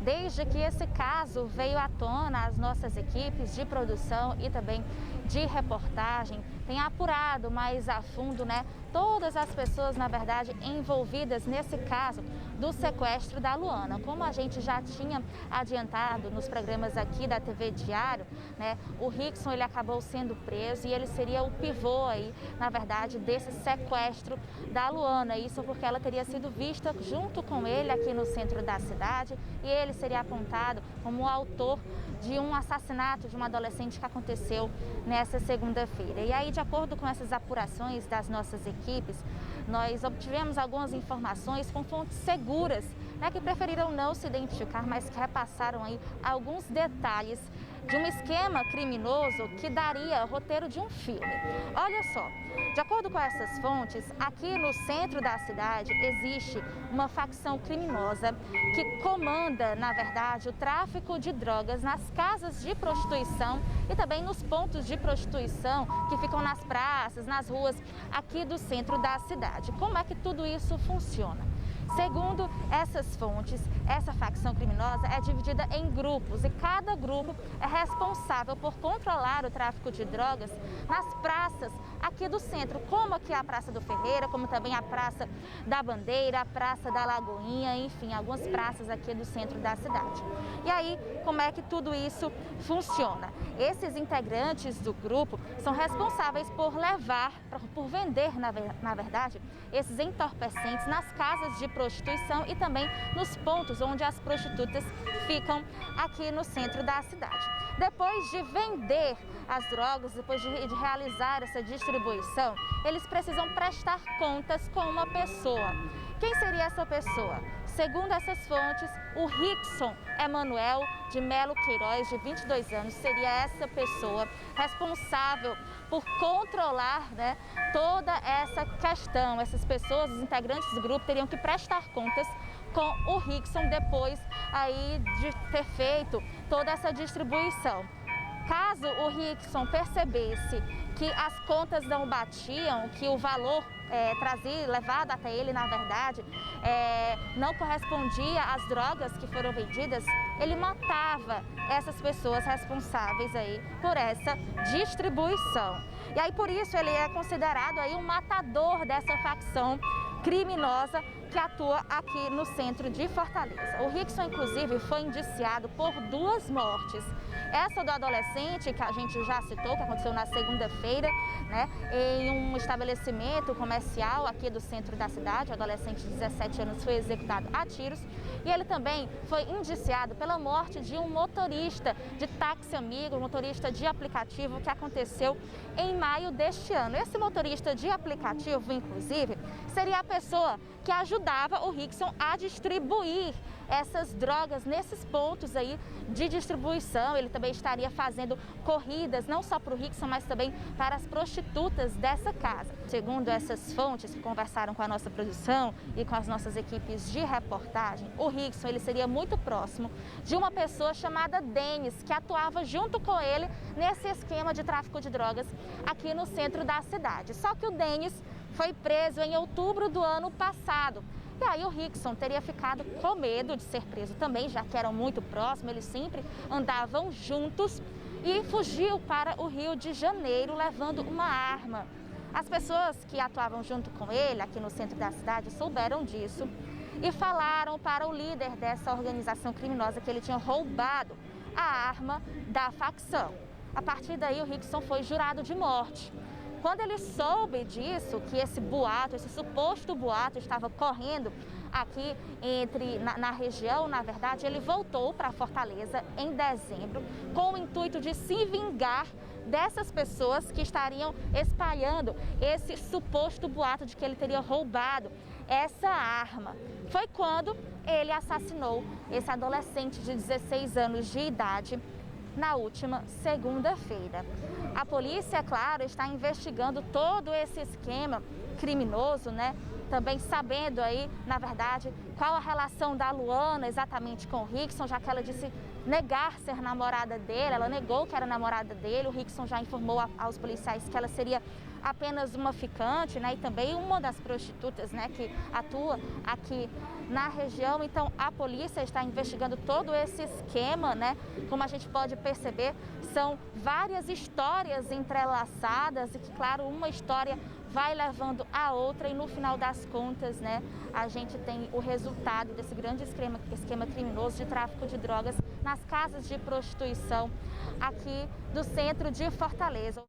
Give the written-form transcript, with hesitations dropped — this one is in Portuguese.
Desde que esse caso veio à tona, as nossas equipes de produção e também de reportagem têm apurado mais a fundo, todas as pessoas, na verdade, envolvidas nesse caso do sequestro da Luana. Como a gente já tinha adiantado nos programas aqui da TV Diário, o Rickson ele acabou sendo preso e ele seria o pivô aí, na verdade, desse sequestro da Luana. Isso porque ela teria sido vista junto com ele aqui no centro da cidade e ele seria apontado como o autor de um assassinato de uma adolescente que aconteceu nessa segunda-feira. E aí, de acordo com essas apurações das nossas equipes, nós obtivemos algumas informações com fontes seguras, que preferiram não se identificar, mas que repassaram aí alguns detalhes de um esquema criminoso que daria roteiro de um filme. Olha só, de acordo com essas fontes, aqui no centro da cidade existe uma facção criminosa que comanda, na verdade, o tráfico de drogas nas casas de prostituição e também nos pontos de prostituição que ficam nas praças, nas ruas aqui do centro da cidade. Como é que tudo isso funciona? Segundo essas fontes, essa facção criminosa é dividida em grupos e cada grupo é responsável por controlar o tráfico de drogas nas praças aqui do centro, como aqui a Praça do Ferreira, como também a Praça da Bandeira, a Praça da Lagoinha, enfim, algumas praças aqui do centro da cidade. E aí, como é que tudo isso funciona? Esses integrantes do grupo são responsáveis por levar, por vender, na verdade, esses entorpecentes nas casas de prostituição e também nos pontos onde as prostitutas ficam aqui no centro da cidade. Depois de vender as drogas, depois de realizar essa distribuição, eles precisam prestar contas com uma pessoa. Quem seria essa pessoa? Segundo essas fontes, o Rickson Emanuel de Melo Queiroz, de 22 anos, seria essa pessoa responsável por controlar toda essa questão. Essas pessoas, os integrantes do grupo, teriam que prestar contas com o Rickson depois aí de ter feito toda essa distribuição. Caso o Rickson percebesse que as contas não batiam, que o valor levado até ele, na verdade, não correspondia às drogas que foram vendidas, ele matava essas pessoas responsáveis aí por essa distribuição. E aí, por isso, ele é considerado aí um matador dessa facção criminosa que atua aqui no centro de Fortaleza. O Rickson, inclusive, foi indiciado por 2 mortes. Essa do adolescente, que a gente já citou, que aconteceu na segunda-feira, em um estabelecimento comercial aqui do centro da cidade. O adolescente de 17 anos foi executado a tiros. E ele também foi indiciado pela morte de um motorista de táxi amigo, um motorista de aplicativo, que aconteceu em maio deste ano. Esse motorista de aplicativo, inclusive, seria a pessoa que ajudava o Rickson a distribuir essas drogas nesses pontos aí de distribuição. Ele também estaria fazendo corridas, não só para o Rickson, mas também para as prostitutas dessa casa. Segundo essas fontes que conversaram com a nossa produção e com as nossas equipes de reportagem, o Rickson ele seria muito próximo de uma pessoa chamada Denis, que atuava junto com ele nesse esquema de tráfico de drogas aqui no centro da cidade. Só que o Denis foi preso em outubro do ano passado. E aí o Rickson teria ficado com medo de ser preso também, já que eram muito próximos, eles sempre andavam juntos, e fugiu para o Rio de Janeiro levando uma arma. As pessoas que atuavam junto com ele aqui no centro da cidade souberam disso e falaram para o líder dessa organização criminosa que ele tinha roubado a arma da facção. A partir daí o Rickson foi jurado de morte. Quando ele soube disso, que esse boato, esse suposto boato estava correndo aqui na região, na verdade, ele voltou para Fortaleza em dezembro com o intuito de se vingar dessas pessoas que estariam espalhando esse suposto boato de que ele teria roubado essa arma. Foi quando ele assassinou esse adolescente de 16 anos de idade na última segunda-feira. A polícia, é claro, está investigando todo esse esquema criminoso, né? Também sabendo aí, na verdade, qual a relação da Luana exatamente com o Rickson, já que ela disse negar ser namorada dele, ela negou que era namorada dele, o Rickson já informou aos policiais que ela seria apenas uma ficante, né, e também uma das prostitutas, né, que atua aqui na região. Então a polícia está investigando todo esse esquema, né, como a gente pode perceber, são várias histórias entrelaçadas e que, claro, uma história vai levando a outra e no final das contas, né, a gente tem o resultado desse grande esquema criminoso de tráfico de drogas nas casas de prostituição aqui do centro de Fortaleza.